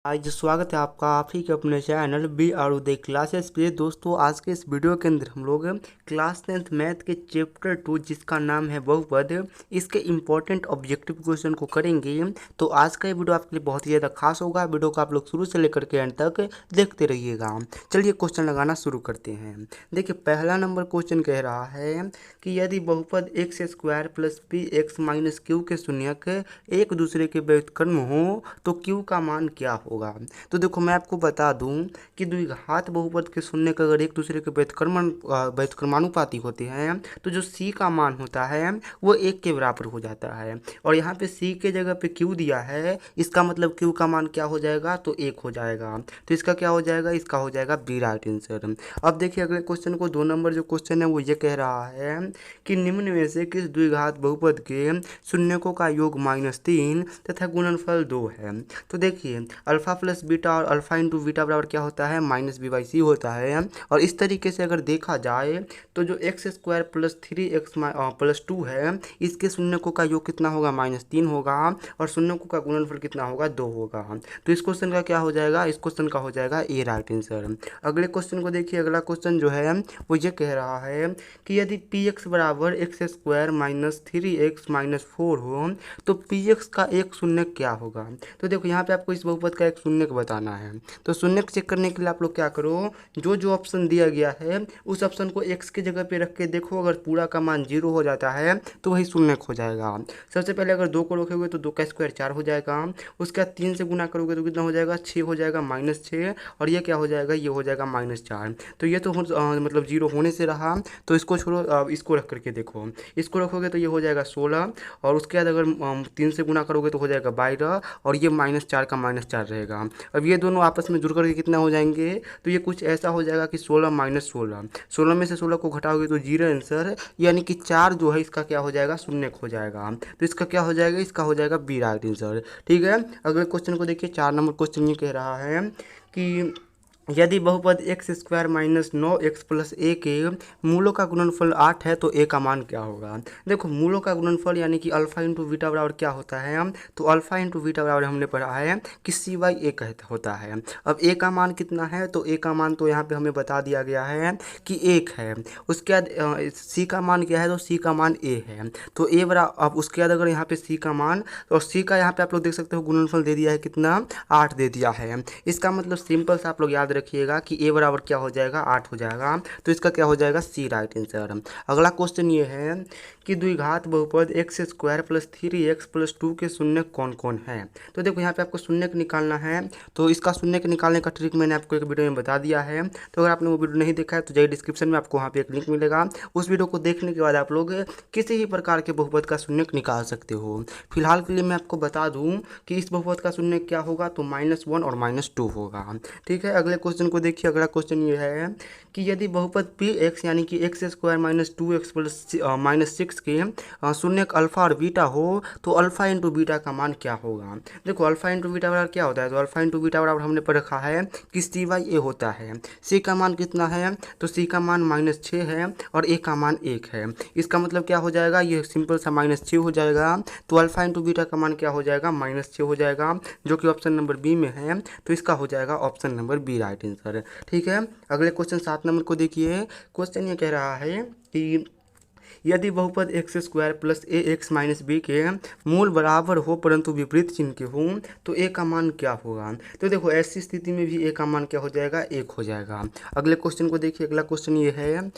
आज स्वागत है आपका आप ही के अपने channel B R Uday classes पे। दोस्तों आज के इस वीडियो के अंदर हम लोग क्लास 10th मैथ के चैप्टर 2 जिसका नाम है बहुपद, इसके इम्पोर्टेंट ऑब्जेक्टिव क्वेश्चन को करेंगे। तो आज का ये वीडियो आपके लिए बहुत ही ज़्यादा खास होगा। वीडियो को आप लोग शुरू से लेकर के एंड तक देखते रहिएगा। चलिए क्वेश्चन लगाना शुरू करते हैं। देखिए पहला नंबर क्वेश्चन कह रहा है कि यदि बहुपद x square plus P x minus Q के शून्यक एक दूसरे के व्युत्क्रम हो तो क्यू का मान क्या होगा। तो देखो मैं आपको बता दूं कि द्विघात बहुपद के शून्य का अगर एक दूसरे के व्युत्क्रमानुपाती होते हैं तो जो सी का मान होता है वो एक के बराबर हो जाता है। और यहाँ पे सी के जगह पे क्यू दिया है, इसका मतलब क्यू का मान क्या हो जाएगा, तो एक हो जाएगा। तो इसका क्या हो जाएगा, इसका हो जाएगा बी राइट आंसर। अब देखिए अगले क्वेश्चन को, 2 नंबर जो क्वेश्चन है वो ये कह रहा है कि निम्न में से किस द्विघात बहुपद के शून्यकों का योग -3 तथा गुणनफल 2 है। तो देखिए अल्फा प्लस बीटा और अल्फा इंटू बीटा बराबर क्या होता है, -b/c होता है। और इस तरीके से अगर देखा जाए तो जो x square plus 3x plus 2 है, इसके शून्यकों का योग कितना होगा, -3 होगा। और शून्यकों का गुणनफल कितना होगा, 2 होगा। तो इस क्वेश्चन का क्या हो जाएगा, इस क्वेश्चन का हो जाएगा ए राइट आंसर। अगले क्वेश्चन को देखिए, अगला क्वेश्चन जो है वो ये कह रहा है कि यदि px बराबर x square minus 3x minus 4 हो तो px का एक शून्य क्या होगा। तो देखो यहाँ पे आपको इस बहुपद का एक शून्य बताना है। तो शून्य चेक करने के लिए आप लोग क्या करो, जो जो ऑप्शन दिया गया है उस ऑप्शन को x की जगह पे रख के देखो, अगर पूरा का मान 0 हो जाता है तो वही शून्य हो जाएगा। सबसे पहले अगर 2 को रखोगे तो 2 का स्क्वायर 4 हो जाएगा। उसके बाद 3 से गुना करोगे तो कितना हो जाएगा, 6 हो जाएगा, -6। और ये क्या हो जाएगा, ये हो जाएगा -4। तो ये तो मतलब 0 होने से रहा, तो इसको छोड़ो, इसको रख करके देखो। इसको रखोगे तो ये हो जाएगा 16। और उसके बाद अगर 3 से गुना करोगे तो हो जाएगा 12। और ये -4 का -4 रहेगा। अब ये दोनों आपस में जुड़ करके कितना हो जाएंगे, तो ये कुछ ऐसा हो जाएगा कि 16 -16। 16 में से 16 को घटाओगे तो 0 आंसर, यानी कि 4 जो है इसका क्या हो जाएगा, शून्य हो जाएगा। तो इसका क्या हो जाएगा, इसका हो जाएगा बी राइट आंसर। ठीक है, अगले क्वेश्चन को देखिए, 4 नंबर क्वेश्चन ये कह रहा है कि यदि बहुपद x square minus 9x plus A के मूलों का गुणनफल 8 है तो ए का मान क्या होगा। देखो मूलों का गुणनफल यानी कि अल्फा इंटू बीटा बराबर क्या होता है, तो अल्फा इंटू बीटा बराबर हमने पढ़ा है कि c/a कहता होता है। अब ए का मान कितना है, तो ए का मान तो यहाँ पे हमें बता दिया गया है कि 1 है। उसके बाद सी का मान क्या है, तो सी का मान ए है। तो ए बराबर, अब उसके बाद अगर यहाँ पे सी का मान, और सी का यहाँ पे आप लोग देख सकते हो गुणनफल दे दिया है कितना, 8 दे दिया है। इसका मतलब सिंपल से आप लोग याद रखिएगा कि ए बराबर क्या हो जाएगा, 8 हो जाएगा। तो इसका क्या हो जाएगा, सी राइट आंसर। अगला क्वेश्चन ये है कि द्विघात बहुपद x square plus 3x plus 2 के शून्य कौन कौन है। तो देखो यहाँ पे आपको शून्य निकालना है। तो इसका शून्य निकालने का ट्रिक मैंने आपको एक वीडियो में बता दिया है। तो अगर आपने वो वीडियो नहीं देखा है तो जाइए डिस्क्रिप्शन में, आपको वहाँ पे एक लिंक मिलेगा। उस वीडियो को देखने के बाद आप लोग किसी भी प्रकार के बहुपद का शून्य निकाल सकते हो। फिलहाल के लिए मैं आपको बता दूँ कि इस बहुपद का शून्य क्या होगा, तो -1 और -2 होगा। ठीक है, अगले क्वेश्चन को देखिए, अगला क्वेश्चन ये है कि यदि बहुपद px यानी कि x square minus 2x plus -6 के शून्य अल्फा और बीटा हो तो अल्फा इंटू बीटा का मान क्या होगा। देखो अल्फा इंटू बीटा बराबर क्या होता है, तो अल्फा इंटू बीटा बराबर हमने पढ़ रखा है कि c/a होता है। c का मान कितना है, तो c का मान -6 है और a का मान 1 है। इसका मतलब क्या हो जाएगा, ये सिंपल सा -6 हो जाएगा। तो अल्फा इंटू बीटा का मान क्या हो जाएगा, -6 हो जाएगा, जो कि ऑप्शन नंबर बी में है। तो इसका हो जाएगा option number B right answer. ठीक है, अगले क्वेश्चन 7 नंबर को देखिए। क्वेश्चन ये कह रहा है कि यदि बहुपद एक्स स्क्वायर प्लस ए एक्स माइनस बी के मूल बराबर हो परंतु विपरीत चिन्ह के हो तो ए का मान क्या होगा। तो देखो ऐसी स्थिति में भी ए का मान क्या हो जाएगा, 1 हो जाएगा। अगले क्वेश्चन को देखिए, अगला क्वेश्चन ये है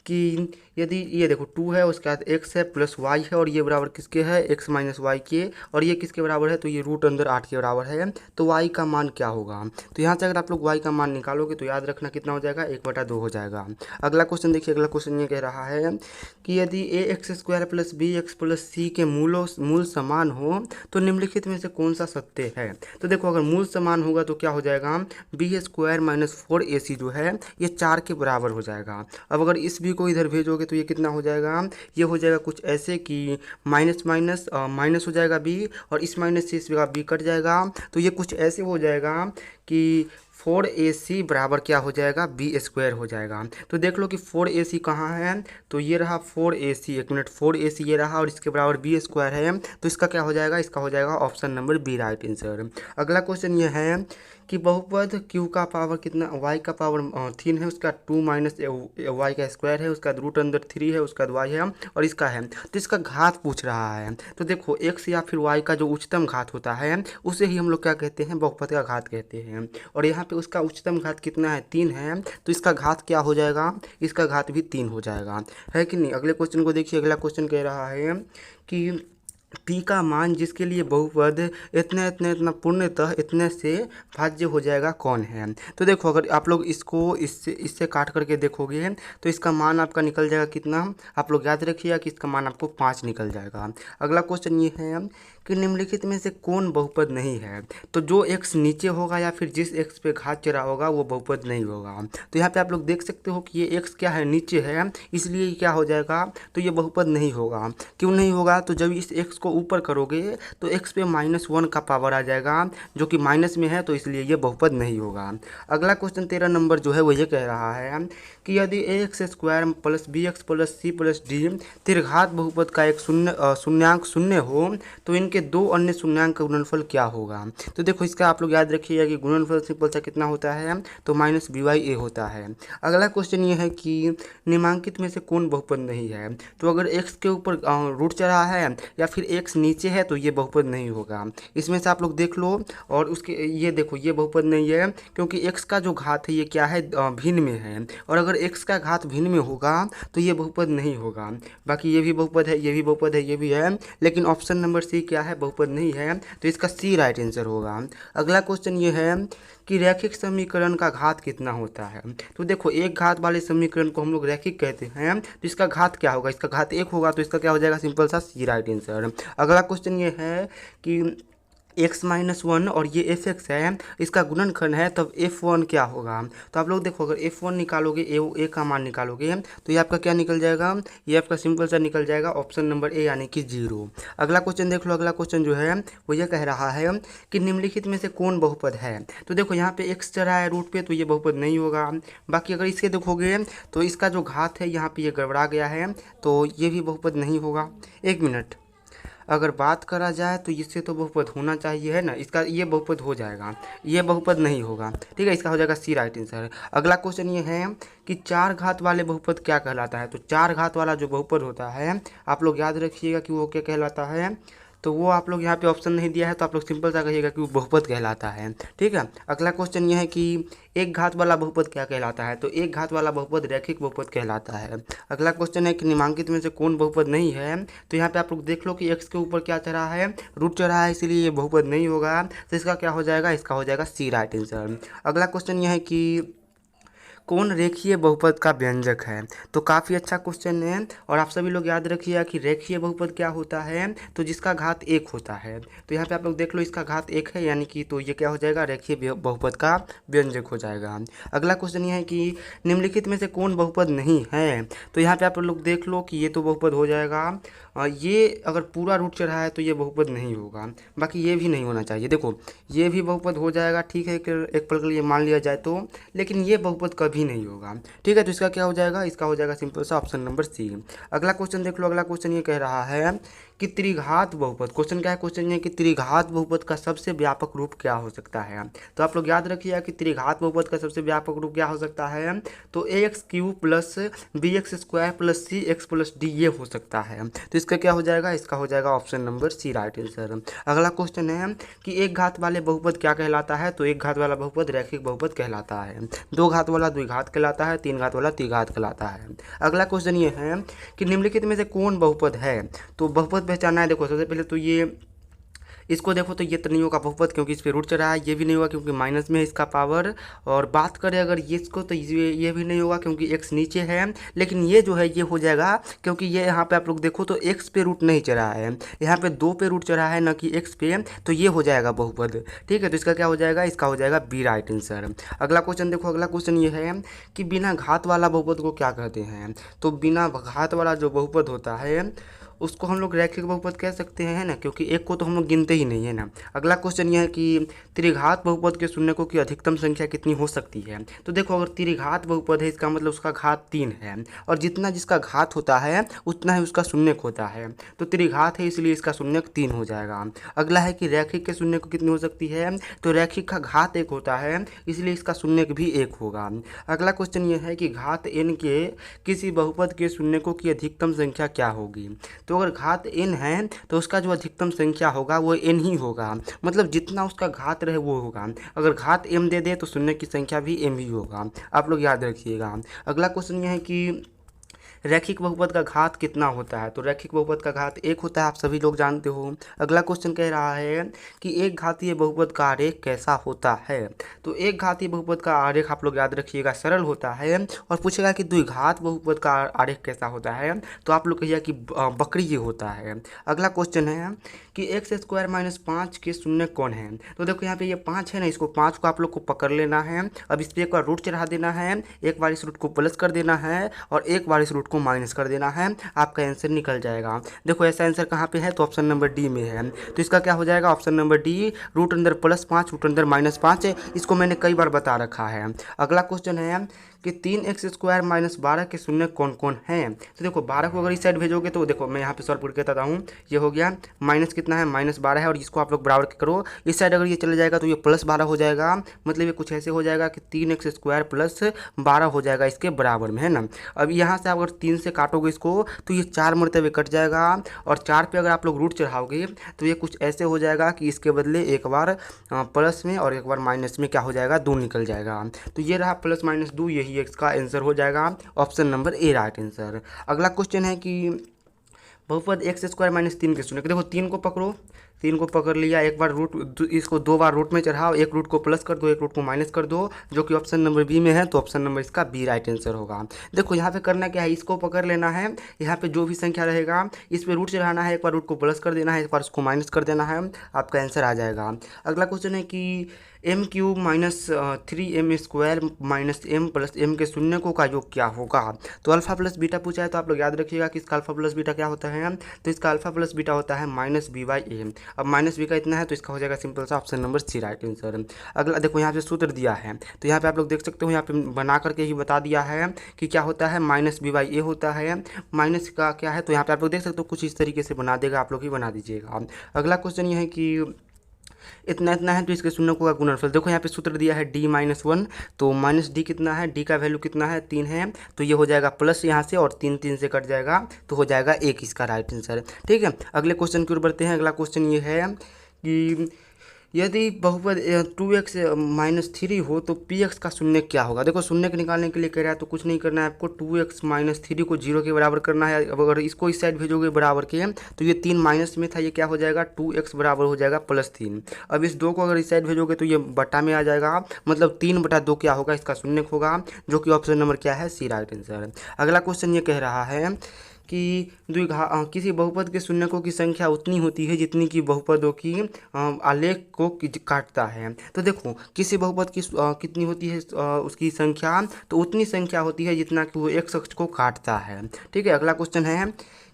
कि यदि ये देखो 2 है, उसके बाद x है प्लस y है, और ये बराबर किसके है, x माइनस वाई के, और ये किसके बराबर है, तो ये रूट अंदर 8 के बराबर है। तो y का मान क्या होगा। तो यहाँ से अगर आप लोग y का मान निकालोगे तो याद रखना कितना हो जाएगा, 1/2 हो जाएगा। अगला क्वेश्चन देखिए, अगला क्वेश्चन ये कह रहा है कि यदि A x square plus B x plus C के मूल समान हो तो निम्नलिखित में से कौन सा सत्य है। तो देखो अगर मूल समान होगा तो क्या हो जाएगा, बी स्क्वायर माइनस 4ac जो है ये 4 के बराबर हो जाएगा। अब अगर इस बी को इधर भेजोगे तो ये कितना हो जाएगा, ये हो जाएगा कुछ ऐसे कि माइनस माइनस माइनस हो जाएगा बी, और इस माइनस से इस का बी कट जाएगा। तो ये कुछ ऐसे हो जाएगा कि 4ac बराबर क्या हो जाएगा, बी स्क्वायर हो जाएगा। तो देख लो कि 4ac कहाँ है, तो ये रहा 4ac, 1 मिनट, 4ac ये रहा और इसके बराबर बी स्क्वायर है। तो इसका क्या हो जाएगा, इसका हो जाएगा option number B right answer. अगला क्वेश्चन ये है कि बहुपद q का पावर कितना, y का पावर 3 है, उसका 2 माइनस y का स्क्वायर है, उसका रूट अंदर 3 है, उसका y है और इसका है। तो इसका घात पूछ रहा है। तो देखो x या फिर y का जो उच्चतम घात होता है उसे ही हम लोग क्या कहते हैं, बहुपद का घात कहते हैं। और यहाँ पे उसका उच्चतम घात कितना है, 3 है, तो इसका घात क्या हो जाएगा, इसका घात भी 3 हो जाएगा, है कि नहीं। अगले क्वेश्चन को देखिए। अगला क्वेश्चन कह रहा है कि p का मान जिसके लिए बहुपद इतने इतने इतना पूर्णतः इतने से भाज्य हो जाएगा कौन है। तो देखो अगर आप लोग इसको इससे काट करके देखोगे तो इसका मान आपका निकल जाएगा कितना, आप लोग याद रखिएगा कि इसका मान आपको 5 निकल जाएगा। अगला क्वेश्चन ये है कि निम्नलिखित में से कौन बहुपद नहीं है। तो जो x नीचे होगा या फिर जिस x पे घात चढ़ा होगा वो बहुपद नहीं होगा। तो यहाँ पे आप लोग देख सकते हो कि ये x क्या है, नीचे है, इसलिए क्या हो जाएगा, तो ये बहुपद नहीं होगा। क्यों नहीं होगा, तो जब इस x को ऊपर करोगे तो x पे -1 का पावर आ जाएगा जो कि माइनस में है, तो इसलिए ये बहुपद नहीं होगा। अगला क्वेश्चन 13 नंबर जो है वो ये कह रहा है कि यदि ax square plus bx plus c plus d त्रिघात बहुपद का एक शून्यांक शून्य हो तो इनके दो अन्य शून्यांक का गुणनफल क्या होगा। तो देखो इसका आप लोग याद रखिएगा कि गुणनफल सिंपल सा कितना होता है, तो -by होता है। अगला क्वेश्चन ये है कि निम्नांकित में से कौन बहुपद नहीं है। तो अगर x के ऊपर रूट चढ़ा है या फिर x नीचे है तो ये बहुपद नहीं होगा। इसमें से आप लोग देख लो। और उसके ये देखो ये बहुपद नहीं है क्योंकि x का जो घात है ये क्या है, भिन्न में है, और अगर x का घात भिन्न में होगा तो ये बहुपद नहीं होगा। बाकी ये भी बहुपद है, ये भी बहुपद है, ये भी है, लेकिन ऑप्शन नंबर सी क्या है, बहुपद नहीं है, तो इसका सी राइट आंसर होगा। अगला क्वेश्चन ये है कि रैखिक समीकरण का घात कितना होता है। तो देखो एक घात वाले समीकरण को हम लोग रैखिक कहते हैं, तो इसका घात क्या होगा, इसका घात 1 होगा, तो इसका क्या हो जाएगा, सिंपल सा सी राइट आंसर। अगला क्वेश्चन ये है कि x-1 और ये fx है, इसका गुणनखंड है, तब f1 क्या होगा। तो आप लोग देखो अगर f1 निकालोगे, a का मान निकालोगे तो ये आपका क्या निकल जाएगा, ये आपका सिंपल सा निकल जाएगा ऑप्शन नंबर ए यानी कि 0। अगला क्वेश्चन देख लो। अगला क्वेश्चन जो है वो ये कह रहा है कि निम्नलिखित में से कौन बहुपद है। तो देखो यहाँ पे x चढ़ा है रूट पे, तो ये बहुपद नहीं होगा। बाकी अगर इसके देखोगे तो इसका जो घात है यहाँ पे ये गड़बड़ा गया है, तो ये भी बहुपद नहीं होगा। एक मिनट, अगर बात करा जाए तो इससे तो बहुपद होना चाहिए, है ना, इसका ये बहुपद हो जाएगा, ये बहुपद नहीं होगा, ठीक है, इसका हो जाएगा सी राइट आंसर। अगला क्वेश्चन ये है कि 4 घात वाले बहुपद क्या कहलाता है। तो 4 घात वाला जो बहुपद होता है आप लोग याद रखिएगा कि वो क्या कहलाता है। तो वो आप लोग यहाँ पे ऑप्शन नहीं दिया है, तो आप लोग सिंपल सा कहिएगा कि वो बहुपद कहलाता है, ठीक है। अगला क्वेश्चन ये है कि एक घात वाला बहुपद क्या कहलाता है। तो एक घात वाला बहुपद रैखिक बहुपद कहलाता है। अगला क्वेश्चन है कि निम्नांकित में से कौन बहुपद नहीं है। तो यहाँ पे आप लोग देख लो कि x के ऊपर क्या चढ़ा है, रूट चढ़ा है, इसीलिए ये बहुपद नहीं होगा, तो इसका क्या हो जाएगा, इसका हो जाएगा सी राइट आंसर। अगला क्वेश्चन ये है कि कौन रेखीय बहुपद का व्यंजक है। तो काफ़ी अच्छा क्वेश्चन है, और आप सभी लोग याद रखिएगा कि रेखीय बहुपद क्या होता है, तो जिसका घात 1 होता है। तो यहाँ पे आप लोग देख लो इसका घात 1 है, यानी कि तो ये क्या हो जाएगा, रेखीय बहुपद का व्यंजक हो जाएगा। अगला क्वेश्चन ये है कि निम्नलिखित में से कौन बहुपद नहीं है। तो यहाँ पे आप लोग देख लो कि ये तो बहुपद हो जाएगा, ये अगर पूरा रूट चढ़ा है तो ये बहुपद नहीं होगा। बाकी ये भी नहीं होना चाहिए, देखो ये भी बहुपद हो जाएगा, ठीक है, एक पल के लिए मान लिया जाए तो, लेकिन ये बहुपद कभी नहीं होगा, ठीक है। तो इसका क्या हो जाएगा, इसका हो जाएगा सिंपल सा ऑप्शन नंबर सी। अगला क्वेश्चन देख लो। अगला क्वेश्चन ये कह रहा है कि त्रिघात बहुपद, क्वेश्चन क्या है, क्वेश्चन ये कि त्रिघात बहुपद का सबसे व्यापक रूप क्या हो सकता है। तो आप लोग याद रखिए कि त्रिघात बहुपद का सबसे व्यापक रूप क्या हो सकता है, तो ax³ plus bx² plus cx plus d ये हो सकता है। तो इसका क्या हो जाएगा, इसका हो जाएगा option number C right answer. अगला क्वेश्चन है कि एक घात वाले बहुपद क्या कहलाता है। तो एक घात वाला बहुपद रैखिक बहुपद कहलाता है, 2 घात वाला द्विघात कहलाता है, 3 घात वाला त्रिघात कहलाता है। अगला क्वेश्चन ये है कि निम्नलिखित में से कौन बहुपद है। तो बहुपद पहचानना है। देखो सबसे पहले तो ये इसको देखो तो ये तो नहीं होगा बहुपद क्योंकि इस पर रूट चढ़ा है, ये भी नहीं होगा क्योंकि माइनस में है इसका पावर। और बात करें अगर ये इसको तो ये भी नहीं होगा क्योंकि x नीचे है, लेकिन ये जो है ये हो जाएगा क्योंकि ये यहाँ पे आप लोग देखो तो x पे रूट नहीं चढ़ा है, यहाँ पे 2 पे रूट चढ़ा है, न कि x पे, तो ये हो जाएगा बहुपद, ठीक है। तो इसका क्या हो जाएगा, इसका हो जाएगा बी राइट आंसर। अगला क्वेश्चन देखो। अगला क्वेश्चन ये है कि बिना घात वाला बहुपद को क्या कहते हैं। तो बिना घात वाला जो बहुपद होता है उसको हम लोग रैखिक बहुपद कह सकते हैं, है ना, क्योंकि एक को तो हम लोग गिनते ही नहीं, है ना। अगला क्वेश्चन यह है कि त्रिघात बहुपद के शून्यकों की अधिकतम संख्या कितनी हो सकती है। तो देखो, अगर त्रिघात बहुपद है इसका मतलब उसका घात 3 है, और जितना जिसका घात होता है उतना ही उसका शून्यक होता है। तो त्रिघात है इसलिए इसका शून्यक 3 हो जाएगा। अगला है कि रैखिक के शून्यक कितनी हो सकती है। तो रैखिक का घात 1 होता है इसलिए इसका शून्यक भी 1 होगा। अगला क्वेश्चन यह है कि घात n के किसी बहुपद के शून्यकों की अधिकतम संख्या क्या होगी। तो अगर घात n है तो उसका जो अधिकतम संख्या होगा वो n ही होगा, मतलब जितना उसका घात रहे वो होगा। अगर घात m दे दे तो शून्य की संख्या भी m ही होगा, आप लोग याद रखिएगा। अगला क्वेश्चन यह है कि रैखिक बहुपद का घात कितना होता है। तो रैखिक बहुपद का घात 1 होता है, आप सभी लोग जानते हो। अगला क्वेश्चन कह रहा है कि एक घातीय बहुपद का आरेख कैसा होता है। तो एक घातीय बहुपद का आरेख आप लोग याद रखिएगा सरल होता है, और पूछेगा कि द्विघात बहुपद का आरेख कैसा होता है, तो आप लोग कहिए कि वक्रीय होता है। अगला क्वेश्चन है कि एक्स स्क्वायर माइनस 5 के शून्य कौन है। तो देखो यहाँ पे ये 5 है ना, इसको 5 को आप लोग को पकड़ लेना है। अब इस पर एक बार रूट चढ़ा देना है, एक बार इस रूट को प्लस कर देना है, और एक बार इस रूट को माइनस कर देना है, आपका आंसर निकल जाएगा। देखो ऐसा आंसर कहाँ पे है, तो ऑप्शन नंबर डी में है। तो इसका क्या हो जाएगा, ऑप्शन नंबर डी, रूट अंदर +5 रूट अंदर -5। इसको मैंने कई बार बता रखा है। अगला क्वेश्चन है कि 3x स्क्वायर माइनस 12 के शून्य कौन कौन हैं। तो देखो 12 को अगर इस साइड भेजोगे तो देखो मैं यहाँ पे सॉल्व करके बताता हूँ। ये हो गया माइनस कितना है, -12 है, और इसको आप लोग बराबर करो। इस साइड अगर ये चले जाएगा तो ये +12 हो जाएगा, मतलब ये कुछ ऐसे हो जाएगा कि 3x स्क्वायर प्लस 12 हो जाएगा इसके बराबर में, है ना। अब यहाँ से अगर 3 से काटोगे इसको तो ये 4 मरतबे कट जाएगा, और 4 पे अगर आप लोग रूट चढ़ाओगे तो ये कुछ ऐसे हो जाएगा कि इसके बदले एक बार प्लस में और एक बार माइनस में क्या हो जाएगा, 2 निकल जाएगा। तो ये रहा +-2, यही इसका आंसर हो जाएगा, option number A right answer. अगला क्वेश्चन है कि बहुपद एक्स स्क्वायर माइनस 3 के शून्य। देखो 3 को पकड़ो, 3 को पकड़ लिया, एक बार रूट, इसको 2 बार रूट में चढ़ाओ, एक रूट को प्लस कर दो, एक रूट को माइनस कर दो, जो कि ऑप्शन नंबर बी में है। तो ऑप्शन नंबर इसका बी राइट आंसर होगा। देखो यहाँ पे करना क्या है, इसको पकड़ लेना है, यहाँ पे जो भी संख्या रहेगा इस पर रूट चढ़ाना है, एक बार रूट को प्लस कर देना है, एक बार उसको माइनस कर देना है, आपका आंसर आ जाएगा। अगला क्वेश्चन है कि m³ minus 3m square minus m plus m के शून्यकों का योग क्या होगा। तो अल्फा प्लस बीटा पूछा है, तो आप लोग याद रखिएगा कि इसका अल्फा प्लस बीटा क्या होता है। तो इसका अल्फा प्लस बीटा होता है -b/a। अब माइनस बी का इतना है तो इसका हो जाएगा सिंपल सा option number C right answer. अगला देखो यहाँ पे सूत्र दिया है, तो यहाँ पे आप लोग देख सकते हो, यहाँ पे बना करके ही बता दिया है कि क्या होता है, -b/a होता है। माइनस का क्या है, तो यहाँ पे आप लोग देख सकते हो कुछ इस तरीके से बना देगा, आप लोग ही बना दीजिएगा। अगला क्वेश्चन ये है कि इतना इतना है तो इसके शून्यकों का गुणनफल। देखो यहाँ पे सूत्र दिया है d-1, तो -d कितना है, d का वैल्यू कितना है, 3 है, तो ये हो जाएगा प्लस यहाँ से, और 3 3 से कट जाएगा तो हो जाएगा 1 इसका राइट आंसर। ठीक है, अगले क्वेश्चन की ओर बढ़ते हैं। अगला क्वेश्चन ये है कि यदि बहुपद 2x माइनस 3 हो तो px का शून्य क्या होगा। देखो शून्य के निकालने के लिए कह रहा है तो कुछ नहीं करना है आपको, 2x माइनस 3 को 0 के बराबर करना है। अब अगर इसको इस साइड भेजोगे बराबर के तो ये 3 माइनस में था, ये क्या हो जाएगा, 2x बराबर हो जाएगा +3। अब इस 2 को अगर इस साइड भेजोगे तो ये बटा में आ जाएगा, मतलब 3/2 क्या होगा, इसका शून्य होगा, जो कि ऑप्शन नंबर क्या है, सी राइट आंसर। अगला क्वेश्चन ये कह रहा है कि किसी बहुपद के शून्यकों की संख्या उतनी होती है जितनी कि बहुपदों की आलेख को काटता है। तो देखो किसी बहुपद की कितनी होती है उसकी संख्या, तो उतनी संख्या होती है जितना कि वो एक अक्ष को काटता है। ठीक है, अगला क्वेश्चन है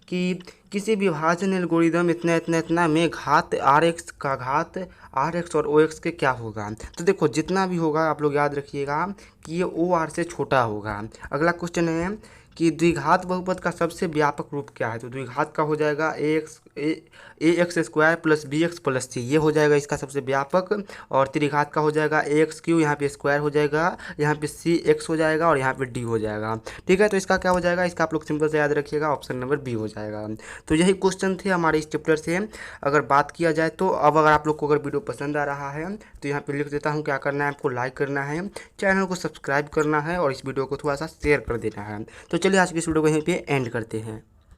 कि किसी विभाजन एल्गोरिदम इतना इतना इतना में घात rx का घात rx और ox के क्या होगा। तो देखो जितना भी होगा आप लोग याद रखिएगा कि ये OR से छोटा होगा। अगला क्वेश्चन है कि द्विघात बहुपद का सबसे व्यापक रूप क्या है। तो द्विघात का हो जाएगा ax square plus bx plus c, ये हो जाएगा इसका सबसे व्यापक। और त्रिघात का हो जाएगा ax³, यहाँ पे स्क्वायर हो जाएगा, यहाँ पे cx हो जाएगा, और यहाँ पे d हो जाएगा। ठीक है, तो इसका क्या हो जाएगा, इसका आप लोग सिंपल से याद रखिएगा, ऑप्शन नंबर बी हो जाएगा। तो यही क्वेश्चन थे हमारे इस चैप्टर से। अगर बात किया जाए तो अब अगर आप लोग को अगर वीडियो पसंद आ रहा है तो यहाँ पे लिख देता हूँ, क्या करना है आपको, लाइक करना है, चैनल को सब्सक्राइब करना है, और इस वीडियो को थोड़ा सा शेयर कर देना है। तो चलिए आज की इस वीडियो को यहीं पे एंड करते हैं।